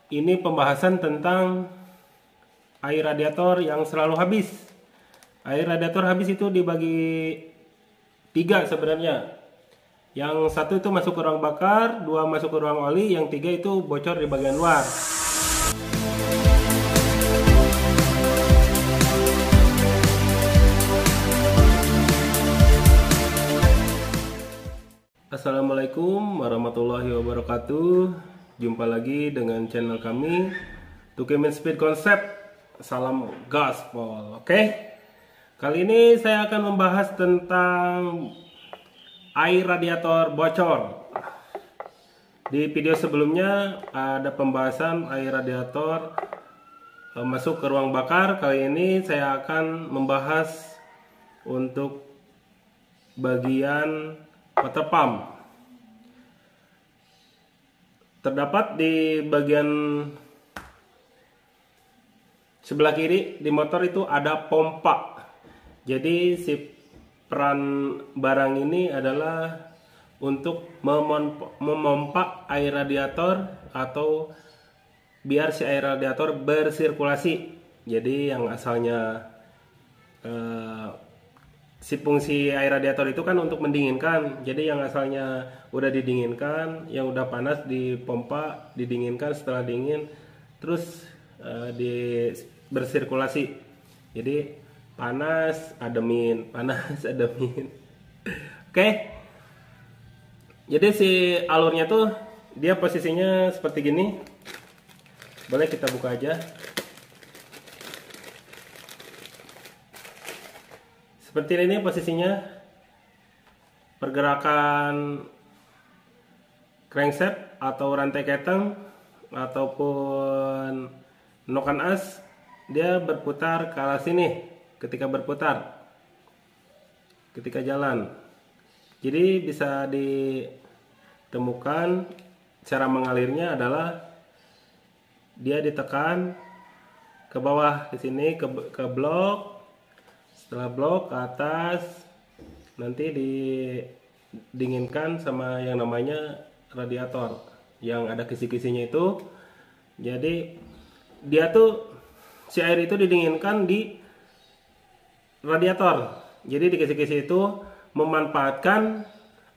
Ini pembahasan tentang air radiator yang selalu habis. Air radiator habis itu dibagi 3 sebenarnya. Yang satu itu masuk ke ruang bakar, 2 masuk ke ruang oli, yang 3 itu bocor di bagian luar. Assalamualaikum warahmatullahi wabarakatuh. Jumpa lagi dengan channel kami Tukemin Speed Concept. Salam gaspol. Oke. Kali ini saya akan membahas tentang air radiator bocor. Di video sebelumnya ada pembahasan air radiator masuk ke ruang bakar. Kali ini saya akan membahas untuk bagian water pump. Terdapat di bagian sebelah kiri di motor itu ada pompa. Jadi si peran barang ini adalah untuk memompa air radiator atau biar si air radiator bersirkulasi. Jadi yang asalnya si fungsi air radiator itu kan untuk mendinginkan. Jadi yang asalnya udah didinginkan, yang udah panas dipompa, didinginkan, setelah dingin terus bersirkulasi. Jadi panas ademin, panas ademin. Oke. Jadi si alurnya tuh dia posisinya seperti gini. Boleh kita buka aja. Seperti ini posisinya. Pergerakan crankshaft atau rantai keteng ataupun noken as, dia berputar ke arah sini ketika berputar, ketika jalan. Jadi bisa ditemukan cara mengalirnya adalah dia ditekan ke bawah di sini ke blok. Setelah blok ke atas, nanti didinginkan sama yang namanya radiator yang ada kisi-kisinya itu. Jadi dia tuh si air itu didinginkan di radiator. Jadi di kisi-kisi itu memanfaatkan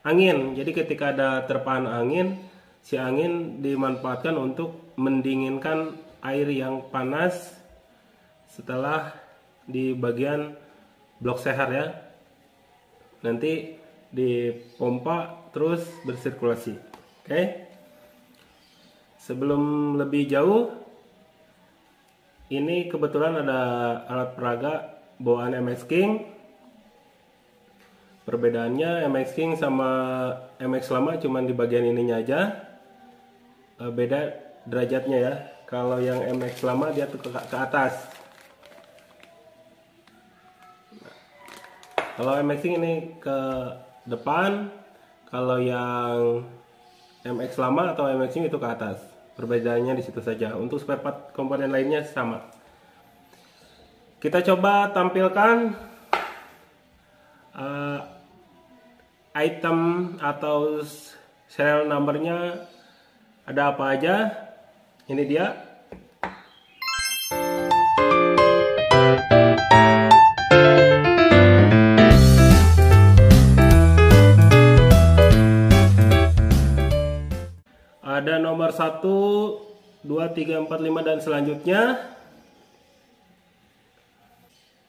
angin. Jadi ketika ada terpaan angin, si angin dimanfaatkan untuk mendinginkan air yang panas setelah di bagian blok seher ya. Nanti dipompa terus bersirkulasi. Oke. Sebelum lebih jauh, ini kebetulan ada alat peraga bawaan MX King. Perbedaannya MX King sama MX lama cuman di bagian ininya aja. Beda derajatnya ya. Kalau yang MX lama dia tuh ke atas. Kalau MX ini ke depan, kalau yang MX lama atau MX itu ke atas. Perbedaannya di situ saja. Untuk spare part komponen lainnya sama. Kita coba tampilkan item atau serial numbernya ada apa aja. Ini dia. Ada nomor 1, 2, 3, 4, 5 dan selanjutnya.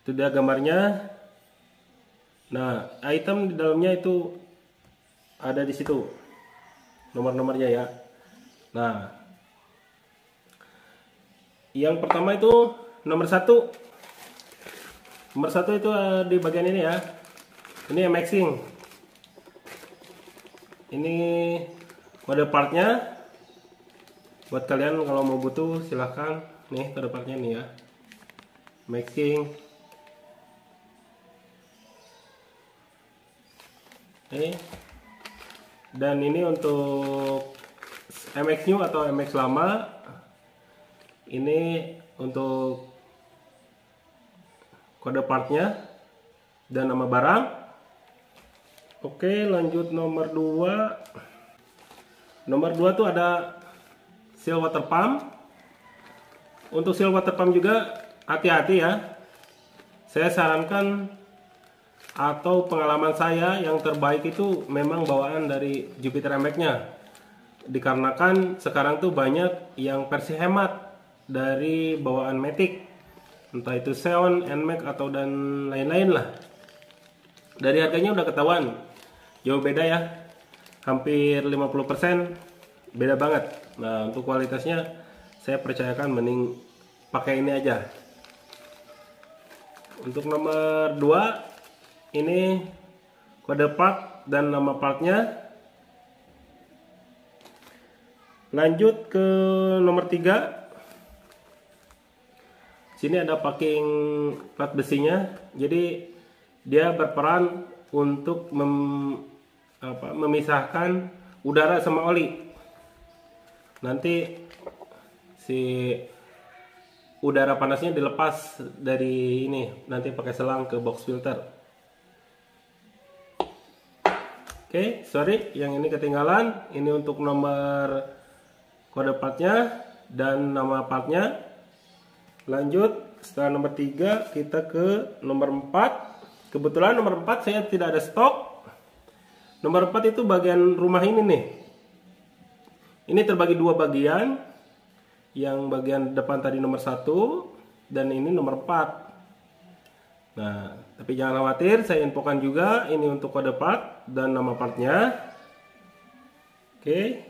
Itu dia gambarnya. Nah, item di dalamnya itu ada di situ. Nomor-nomornya ya. Nah, yang pertama itu nomor 1. Nomor 1 itu di bagian ini ya. Ini MXing. Ini kode partnya. Buat kalian kalau mau butuh silahkan. Nih kode partnya nih ya. MXing. Oke. Dan ini untuk MX new atau MX lama. Ini untuk kode partnya dan nama barang. Oke, lanjut nomor 2. Nomor 2 tuh ada seal water pump. untuk seal water pump juga hati-hati ya. Saya sarankan atau pengalaman saya yang terbaik itu memang bawaan dari Jupiter NMAX-nya. Dikarenakan sekarang tuh banyak yang versi hemat dari bawaan Matic. Entah itu Xeon, NMAX atau dan lain-lain lah. Dari harganya udah ketahuan. Jauh beda ya. Hampir 50% beda banget. Nah, untuk kualitasnya saya percayakan mending pakai ini aja. Untuk nomor 2 ini kode part dan nama partnya. Lanjut ke nomor 3. Sini ada packing plat besinya. Jadi dia berperan untuk memisahkan udara sama oli. Nanti si udara panasnya dilepas dari ini, nanti pakai selang ke box filter. Oke, sorry yang ini ketinggalan. Ini untuk nomor kode partnya dan nama partnya. Lanjut, setelah nomor 3 kita ke nomor 4. Kebetulan nomor 4 saya tidak ada stok. Nomor 4 itu bagian rumah ini nih. Ini terbagi 2 bagian. Yang bagian depan tadi nomor 1 dan ini nomor 4. Nah, tapi jangan khawatir, saya infokan juga ini untuk kode part dan nama partnya. Oke,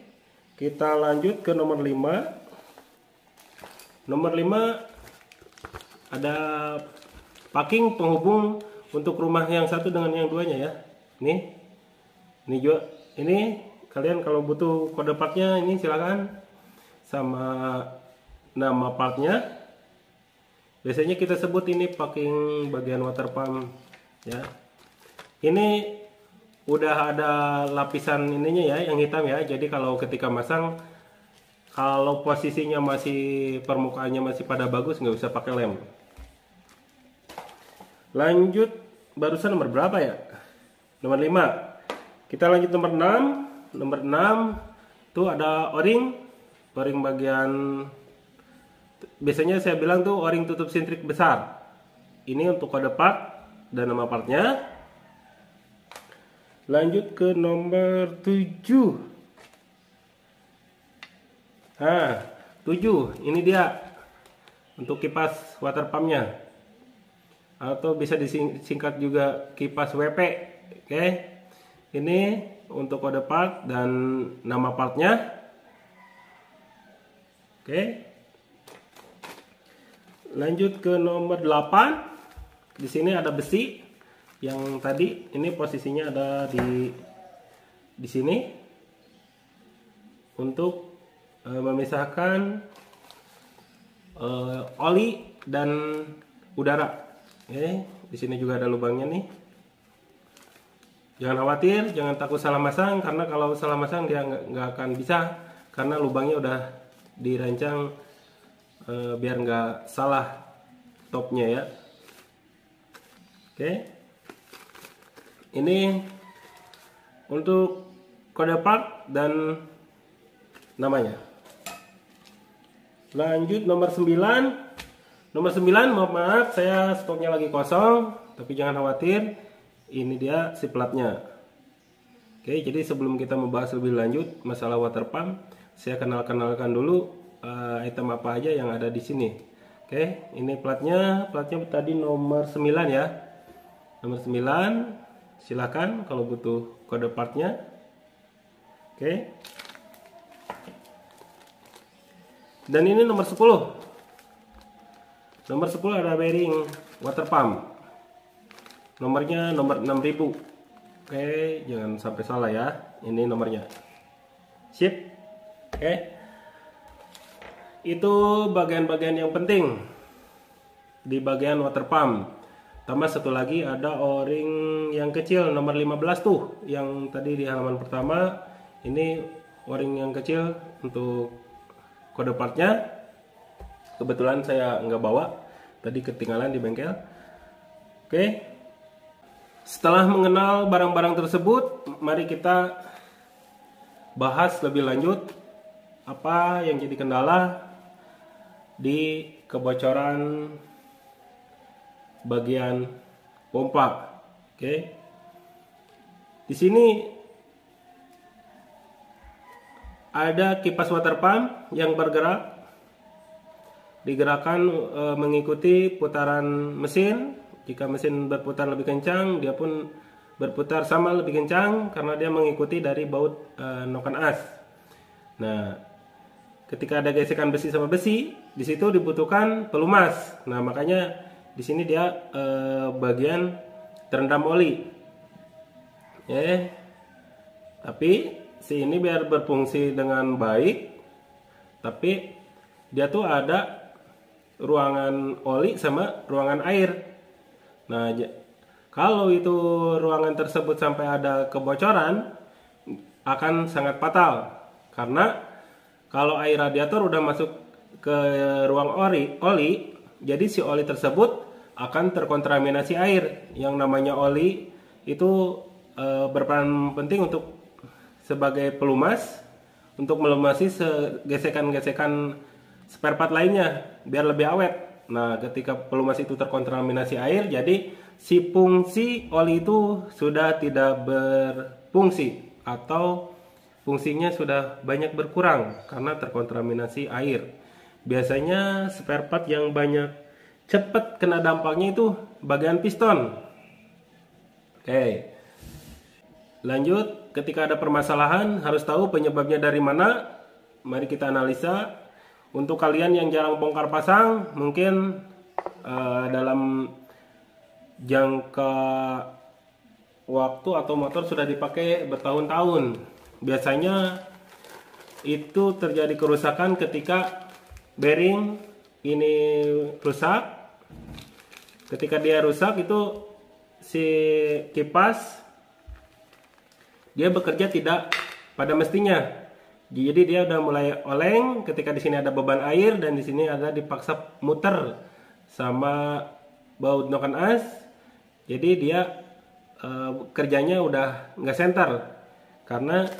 kita lanjut ke nomor 5. Nomor 5 ada packing penghubung untuk rumah yang satu dengan yang duanya ya. Ini juga. Ini kalian kalau butuh kode partnya ini silakan. Sama nama partnya. Biasanya kita sebut ini packing bagian water pump ya. Ini udah ada lapisan ininya ya, yang hitam ya. Jadi kalau ketika masang, kalau posisinya masih permukaannya masih pada bagus, nggak usah pakai lem. Lanjut, barusan nomor berapa ya? Nomor 5. Kita lanjut nomor 6. Nomor 6 tuh ada o-ring. O-ring bagian, biasanya saya bilang tuh o-ring tutup sintrik besar. Ini untuk kode part dan nama partnya. Lanjut ke nomor 7. Nah, 7 ini dia untuk kipas water pumpnya, atau bisa disingkat juga kipas WP. Oke, ini untuk kode part dan nama partnya. Oke. Lanjut ke nomor 8. Di sini ada besi yang tadi ini posisinya ada di sini untuk memisahkan oli dan udara. Oke, di sini juga ada lubangnya nih. Jangan khawatir, jangan takut salah masang, karena kalau salah masang dia nggak akan bisa, karena lubangnya udah dirancang biar nggak salah topnya ya. Oke, ini untuk kode part dan namanya. Lanjut nomor 9. Nomor 9, maaf saya stoknya lagi kosong, tapi jangan khawatir, ini dia si platnya. Oke, jadi sebelum kita membahas lebih lanjut masalah water pump, saya kenalkan dulu item apa aja yang ada di sini. Oke, ini platnya tadi nomor 9 ya. Nomor 9, silakan kalau butuh kode partnya. Oke. Dan ini nomor 10. Nomor 10 ada bearing water pump. Nomornya nomor 6000. Oke, jangan sampai salah ya. Ini nomornya. Sip. Oke. Itu bagian-bagian yang penting di bagian water pump. Tambah satu lagi ada o-ring yang kecil nomor 15 tuh, yang tadi di halaman pertama. Ini o-ring yang kecil untuk kode partnya. Kebetulan saya nggak bawa, tadi ketinggalan di bengkel. Oke, setelah mengenal barang-barang tersebut, mari kita bahas lebih lanjut apa yang jadi kendala di kebocoran bagian pompa. Oke. Di sini ada kipas water pump yang bergerak, digerakkan mengikuti putaran mesin. Jika mesin berputar lebih kencang, dia pun berputar sama lebih kencang karena dia mengikuti dari baut noken as. Nah, ketika ada gesekan besi sama besi, di situ dibutuhkan pelumas. Nah, makanya di sini dia bagian terendam oli. Tapi si ini biar berfungsi dengan baik, tapi dia tuh ada ruangan oli sama ruangan air. Nah, kalau itu ruangan tersebut sampai ada kebocoran, akan sangat fatal. Karena kalau air radiator udah masuk ke ruang oli, jadi si oli tersebut akan terkontaminasi air. Yang namanya oli itu berperan penting untuk sebagai pelumas, untuk melumasi gesekan-gesekan spare part lainnya biar lebih awet. Nah, ketika pelumas itu terkontaminasi air, jadi si fungsi oli itu sudah tidak berfungsi atau fungsinya sudah banyak berkurang karena terkontaminasi air. Biasanya spare part yang banyak cepat kena dampaknya itu bagian piston. Oke. Lanjut, ketika ada permasalahan harus tahu penyebabnya dari mana. Mari kita analisa. Untuk kalian yang jarang bongkar pasang, mungkin dalam jangka waktu atau motor sudah dipakai bertahun-tahun. Biasanya itu terjadi kerusakan ketika bearing ini rusak. Ketika dia rusak itu si kipas dia bekerja tidak pada mestinya. Jadi dia udah mulai oleng ketika di sini ada beban air dan di sini ada dipaksa muter sama baut noken as. Jadi dia kerjanya udah nggak senter karena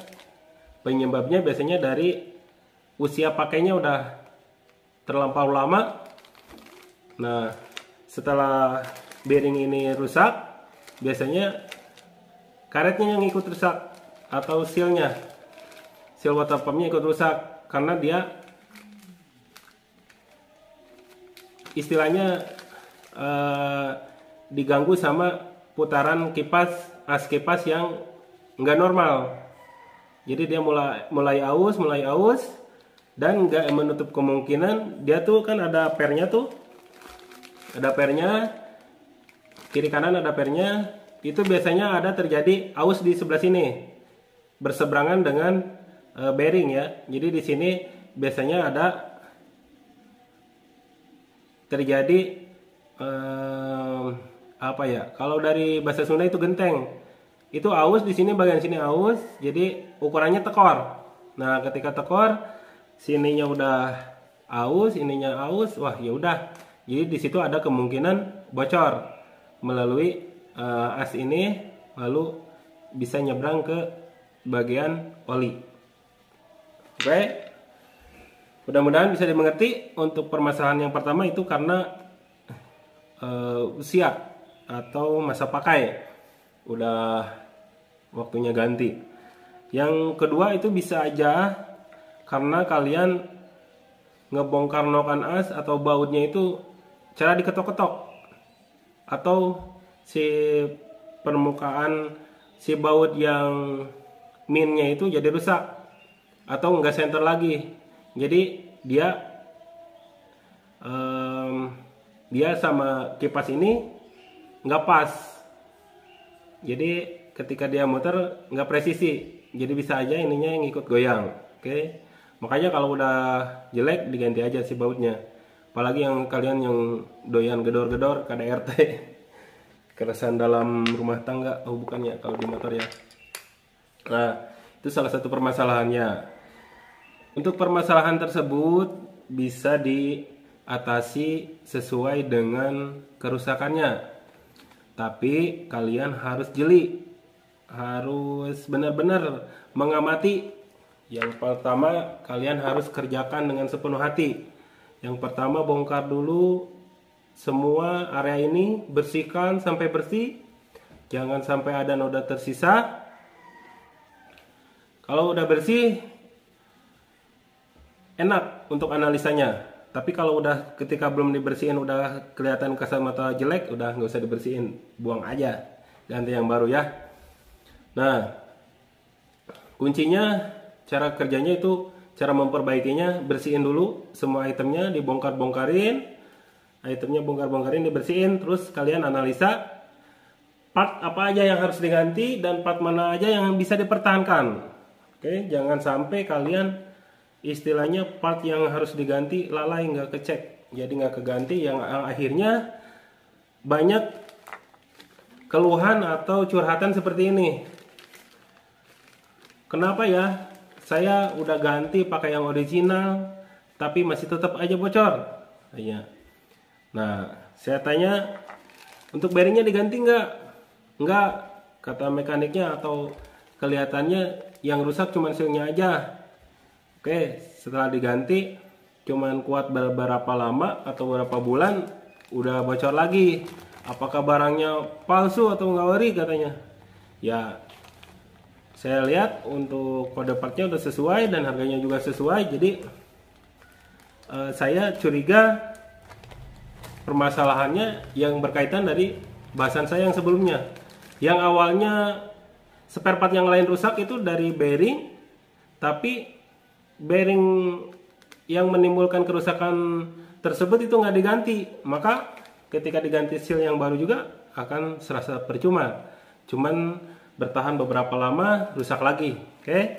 penyebabnya biasanya dari usia pakainya udah terlampau lama. Nah, setelah bearing ini rusak, biasanya karetnya yang ikut rusak atau sealnya. Seal water pumpnya ikut rusak karena dia istilahnya diganggu sama putaran as kipas yang nggak normal. Jadi dia mulai aus dan nggak menutup kemungkinan dia tuh kan ada pernya kiri kanan ada pernya, itu biasanya ada terjadi aus di sebelah sini berseberangan dengan bearing ya. Jadi di sini biasanya ada terjadi kalau dari bahasa Sunda itu genteng. Itu aus di sini, bagian sini aus, jadi ukurannya tekor. Nah, ketika tekor sininya udah aus, ininya aus, wah ya udah. Jadi di situ ada kemungkinan bocor melalui as ini lalu bisa nyebrang ke bagian oli. Oke, mudah-mudahan bisa dimengerti. Untuk permasalahan yang pertama itu karena usia atau masa pakai udah waktunya ganti. Yang kedua itu bisa aja karena kalian ngebongkar noken as atau bautnya itu cara diketok-ketok atau si permukaan si baut yang minnya itu jadi rusak atau nggak center lagi. Jadi dia sama kipas ini nggak pas. Jadi ketika dia muter nggak presisi. Jadi bisa aja ininya yang ikut goyang. Oke. Makanya kalau udah jelek diganti aja si bautnya. Apalagi yang kalian yang doyan gedor-gedor KDRT. Keresahan dalam rumah tangga. Oh bukan ya kalau di motor ya. Nah, itu salah satu permasalahannya. Untuk permasalahan tersebut bisa diatasi sesuai dengan kerusakannya. Tapi kalian harus jeli, harus benar-benar mengamati. Yang pertama, kalian harus kerjakan dengan sepenuh hati. Yang pertama, bongkar dulu semua area ini, bersihkan sampai bersih, jangan sampai ada noda tersisa. Kalau udah bersih, enak untuk analisanya. Tapi kalau udah ketika belum dibersihin udah kelihatan kasat mata jelek, udah nggak usah dibersihin, buang aja, ganti yang baru ya. Nah, kuncinya cara kerjanya itu, cara memperbaikinya, bersihin dulu semua itemnya, dibongkar-bongkarin, itemnya bongkar-bongkarin, dibersihin, terus kalian analisa part apa aja yang harus diganti dan part mana aja yang bisa dipertahankan. Oke, jangan sampai kalian istilahnya part yang harus diganti lalai, nggak kecek, jadi nggak keganti, yang akhirnya banyak keluhan atau curhatan seperti ini. Kenapa ya? Saya udah ganti pakai yang original, tapi masih tetap aja bocor. Iya. Nah, saya tanya, untuk bearingnya diganti nggak? Nggak, kata mekaniknya, atau kelihatannya yang rusak cuma sealnya aja. Oke, setelah diganti, cuman kuat beberapa lama atau beberapa bulan, udah bocor lagi. Apakah barangnya palsu atau nggak ori katanya? Ya, saya lihat untuk kode partnya udah sesuai dan harganya juga sesuai, jadi saya curiga permasalahannya yang berkaitan dari bahasan saya yang sebelumnya. Yang awalnya spare part yang lain rusak itu dari bearing, tapi bearing yang menimbulkan kerusakan tersebut itu nggak diganti, maka ketika diganti seal yang baru juga akan serasa percuma, cuman bertahan beberapa lama rusak lagi. Oke,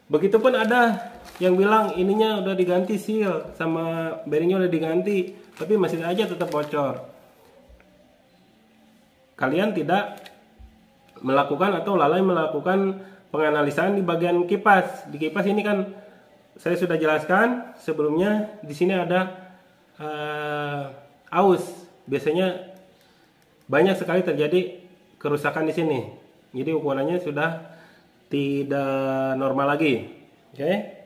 begitupun ada yang bilang ininya udah diganti seal sama bearingnya udah diganti, tapi masih aja tetap bocor. Kalian tidak melakukan atau lalai melakukan penganalisaan di bagian kipas. Di kipas ini kan saya sudah jelaskan sebelumnya, di sini ada aus. Biasanya banyak sekali terjadi kerusakan di sini. Jadi ukurannya sudah tidak normal lagi. Oke.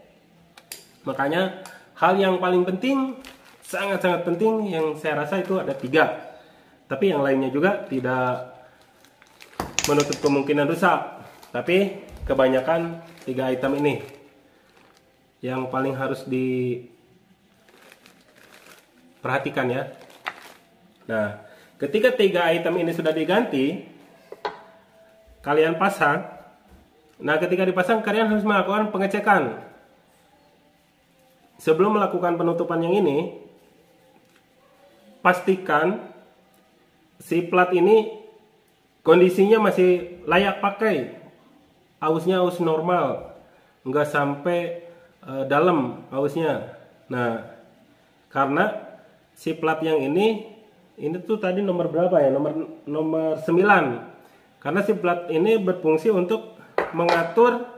Makanya hal yang paling penting, sangat-sangat penting, yang saya rasa itu ada 3. Tapi yang lainnya juga tidak menutup kemungkinan rusak. Tapi kebanyakan 3 item ini yang paling harus diperhatikan ya. Nah, ketika 3 item ini sudah diganti, kalian pasang. Nah, ketika dipasang kalian harus melakukan pengecekan. Sebelum melakukan penutupan yang ini, pastikan si plat ini kondisinya masih layak pakai. Ausnya aus normal, nggak sampai dalam ausnya. Nah, karena si plat yang ini tuh tadi nomor berapa ya? Nomor 9. Karena si plat ini berfungsi untuk mengatur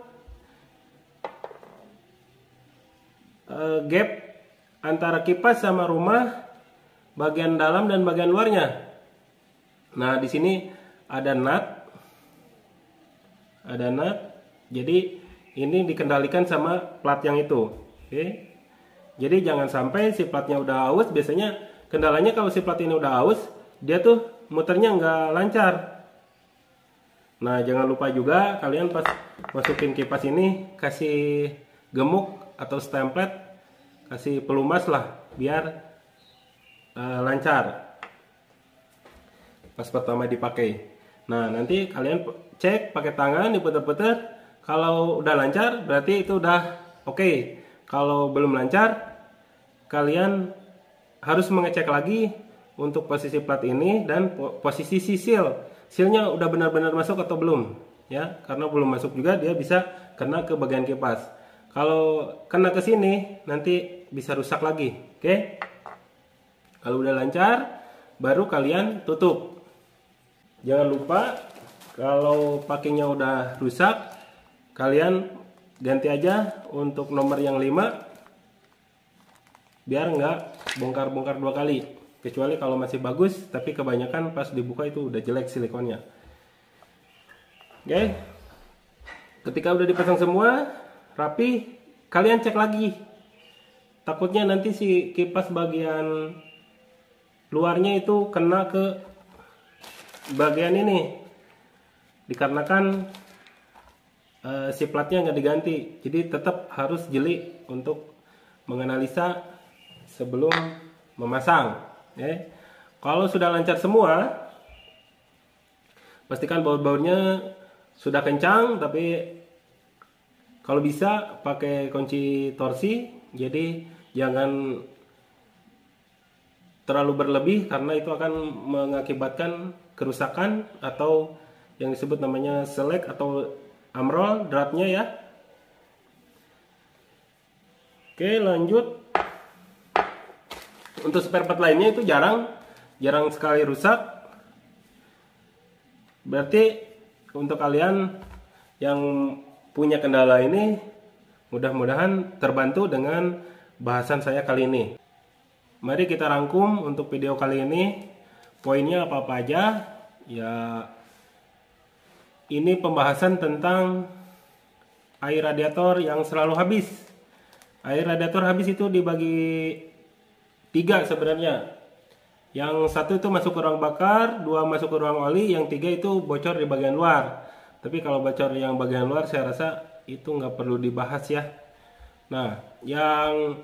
gap antara kipas sama rumah, bagian dalam dan bagian luarnya. Nah, di sini ada nut. Jadi ini dikendalikan sama plat yang itu. Oke. Jadi jangan sampai si platnya udah aus. Biasanya kendalanya kalau si plat ini udah aus, dia tuh muternya nggak lancar. Nah, jangan lupa juga kalian pas masukin kipas ini kasih gemuk atau stemplet, kasih pelumas lah biar lancar pas pertama dipakai. Nah, nanti kalian cek pakai tangan, diputer-puter. Kalau udah lancar berarti itu udah oke. Kalau belum lancar, kalian harus mengecek lagi untuk posisi plat ini dan posisi si seal. Sealnya udah benar-benar masuk atau belum ya, karena belum masuk juga dia bisa kena ke bagian kipas. Kalau kena ke sini nanti bisa rusak lagi. Oke. Kalau udah lancar baru kalian tutup. Jangan lupa kalau pakainya udah rusak, kalian ganti aja untuk nomor yang 5 biar nggak bongkar-bongkar 2 kali. Kecuali kalau masih bagus, tapi kebanyakan pas dibuka itu udah jelek silikonnya. Oke. Ketika udah dipasang semua rapi, kalian cek lagi takutnya nanti si kipas bagian luarnya itu kena ke bagian ini, dikarenakan si platnya nggak diganti. Jadi tetap harus jeli untuk menganalisa sebelum memasang. Kalau sudah lancar semua, pastikan baut-bautnya sudah kencang, tapi kalau bisa pakai kunci torsi. Jadi jangan terlalu berlebih karena itu akan mengakibatkan kerusakan atau yang disebut namanya selek atau amrol dratnya ya. Oke, lanjut. Untuk spare part lainnya itu jarang sekali rusak. Berarti untuk kalian yang punya kendala ini, mudah-mudahan terbantu dengan bahasan saya kali ini. Mari kita rangkum untuk video kali ini. Poinnya apa-apa aja? Ya, ini pembahasan tentang air radiator yang selalu habis. Air radiator habis itu dibagi 3 sebenarnya. Yang satu itu masuk ke ruang bakar, 2 masuk ke ruang oli, yang 3 itu bocor di bagian luar. Tapi kalau bocor yang bagian luar saya rasa itu nggak perlu dibahas ya. Nah, yang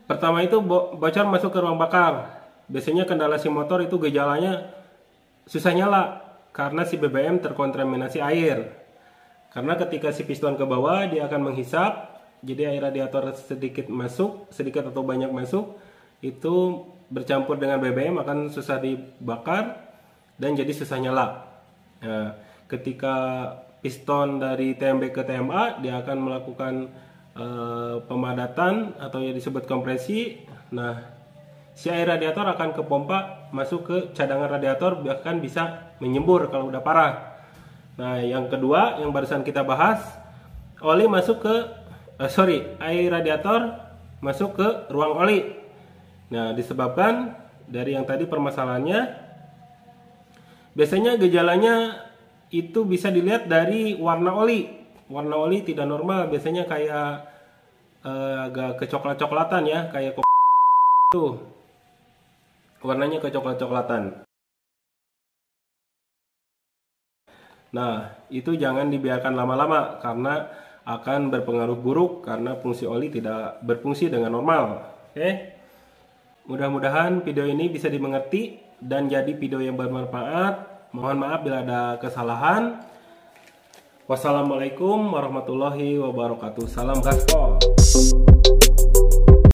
pertama itu bocor masuk ke ruang bakar. Biasanya kendala si motor itu gejalanya susah nyala karena si BBM terkontaminasi air. Karena ketika si piston ke bawah dia akan menghisap. Jadi air radiator sedikit masuk, sedikit atau banyak masuk, itu bercampur dengan BBM akan susah dibakar dan jadi susah nyala. Nah, ketika piston dari TMB ke TMA, dia akan melakukan pemadatan atau yang disebut kompresi. Nah, si air radiator akan ke pompa masuk ke cadangan radiator, bahkan bisa menyembur kalau udah parah. Nah, yang kedua yang barusan kita bahas, oli masuk ke air radiator masuk ke ruang oli. Nah, disebabkan dari yang tadi permasalahannya, biasanya gejalanya itu bisa dilihat dari warna oli. Warna oli tidak normal, biasanya kayak agak kecoklat-coklatan ya, kayak tuh. Warnanya kecoklat-coklatan. Nah, itu jangan dibiarkan lama-lama karena akan berpengaruh buruk karena fungsi oli tidak berfungsi dengan normal. Oke. Mudah-mudahan video ini bisa dimengerti dan jadi video yang bermanfaat. Mohon maaf bila ada kesalahan. Wassalamualaikum warahmatullahi wabarakatuh. Salam gaspol.